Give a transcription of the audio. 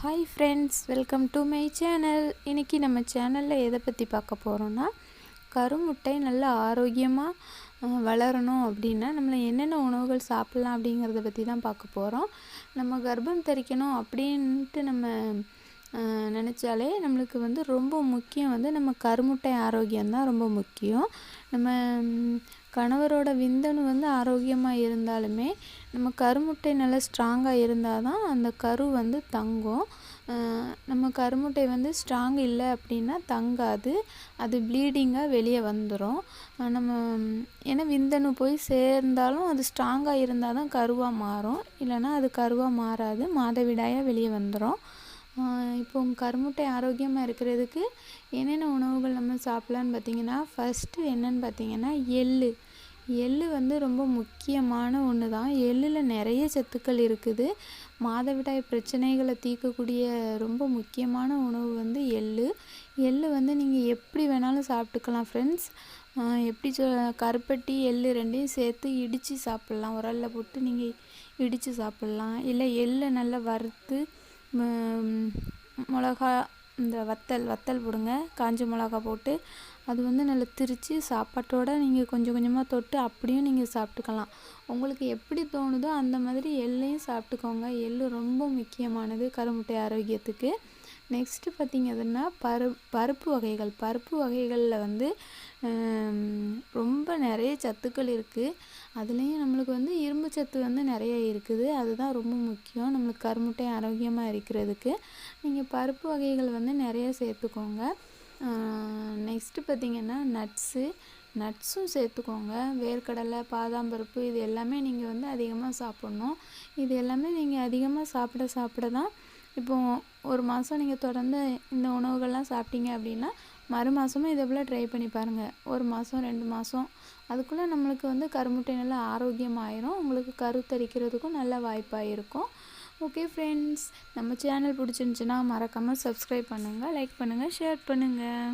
Hi friends, welcome to my channel. இன்றைக்கி நம்ம சேனலில் எதை பற்றி பார்க்க போகிறோன்னா, கருமுட்டை நல்லா ஆரோக்கியமாக வளரணும் அப்படின்னா நம்மளை என்னென்ன உணவுகள் சாப்பிட்லாம் அப்படிங்கிறத பற்றி தான் பார்க்க போகிறோம். நம்ம கர்ப்பம் தரிக்கணும் அப்படின்ட்டு நம்ம நினச்சாலே நம்மளுக்கு ரொம்ப முக்கியம் நம்ம கருமுட்டை ஆரோக்கியம்தான் ரொம்ப முக்கியம். நம்ம கணவரோட விந்தணு ஆரோக்கியமாக இருந்தாலுமே நம்ம கருமுட்டை நல்லா ஸ்ட்ராங்காக இருந்தால் தான் அந்த கரு தங்கும். நம்ம கருமுட்டை ஸ்ட்ராங் இல்லை அப்படின்னா தங்காது, அது ப்ளீடிங்காக வெளியே வந்துடும். நம்ம ஏன்னா விந்தணு போய் சேர்ந்தாலும் அது ஸ்ட்ராங்காக இருந்தால் தான் கருவாக மாறும், இல்லைன்னா அது கருவாக மாறாது, மாதவிடாயாக வெளியே வந்துடும். இப்போ கருமுட்டை ஆரோக்கியமாக இருக்கிறதுக்கு என்னென்ன உணவுகள் நம்ம சாப்பிட்லான்னு பார்த்திங்கன்னா, ஃபஸ்ட்டு என்னென்னு பார்த்திங்கன்னா எள் ரொம்ப முக்கியமான ஒன்று தான். எள்ளில் நிறைய சத்துக்கள் இருக்குது. மாதவிடாய் பிரச்சனைகளை தீர்க்கக்கூடிய ரொம்ப முக்கியமான உணவு எள் நீங்கள் எப்படி வேணாலும் சாப்பிட்டுக்கலாம் ஃப்ரெண்ட்ஸ். எப்படி கருப்பட்டி எள் ரெண்டையும் சேர்த்து இடித்து சாப்பிட்லாம். உரலில் போட்டு நீங்கள் இடித்து சாப்பிட்லாம். இல்லை எள்ளை நல்லா வறுத்து மிளகா இந்த வத்தல் போடுங்க, காஞ்ச மிளகா போட்டு அது நல்லா திரித்து சாப்பாட்டோடு நீங்கள் கொஞ்சம் கொஞ்சமாக தொட்டு அப்படியும் நீங்கள் சாப்பிட்டுக்கலாம். உங்களுக்கு எப்படி தோணுதோ அந்த மாதிரி எள்ளையும் சாப்பிட்டுக்கோங்க. எள் ரொம்ப முக்கியமானது கருமுட்டை ஆரோக்கியத்துக்கு. நெக்ஸ்ட்டு பார்த்திங்கன்னா பருப்பு வகைகளில் ரொம்ப நிறைய சத்துக்கள் இருக்குது. அதுலேயும் நம்மளுக்கு இரும்பு சத்து நிறைய இருக்குது. அதுதான் ரொம்ப முக்கியம் நம்மளுக்கு கருமுட்டை ஆரோக்கியமாக இருக்கிறதுக்கு. நீங்கள் பருப்பு வகைகள் நிறைய சேர்த்துக்கோங்க. நெக்ஸ்ட்டு பார்த்திங்கன்னா நட்ஸும் சேர்த்துக்கோங்க. வேர்க்கடலை, பாதாம் பருப்பு, இது எல்லாமே நீங்கள் அதிகமாக சாப்பிட்ணும். இது எல்லாமே நீங்கள் அதிகமாக சாப்பிட தான் இப்போது ஒரு மாதம் நீங்கள் தொடர்ந்து இந்த உணவுகள்லாம் சாப்பிட்டீங்க அப்படின்னா மறு மாதமும் இதை போல் ட்ரை பண்ணி பாருங்கள். ஒரு மாதம் 2 மாதம் அதுக்குள்ளே நம்மளுக்கு கருமுட்டை நல்லா ஆரோக்கியமாயிரும். உங்களுக்கு கருத்தரிக்கிறதுக்கும் நல்ல வாய்ப்பாக இருக்கும். ஓகே ஃப்ரெண்ட்ஸ், நம்ம சேனல் பிடிச்சிருந்துச்சின்னா மறக்காமல் சப்ஸ்கிரைப் பண்ணுங்கள், லைக் பண்ணுங்கள், ஷேர் பண்ணுங்கள்.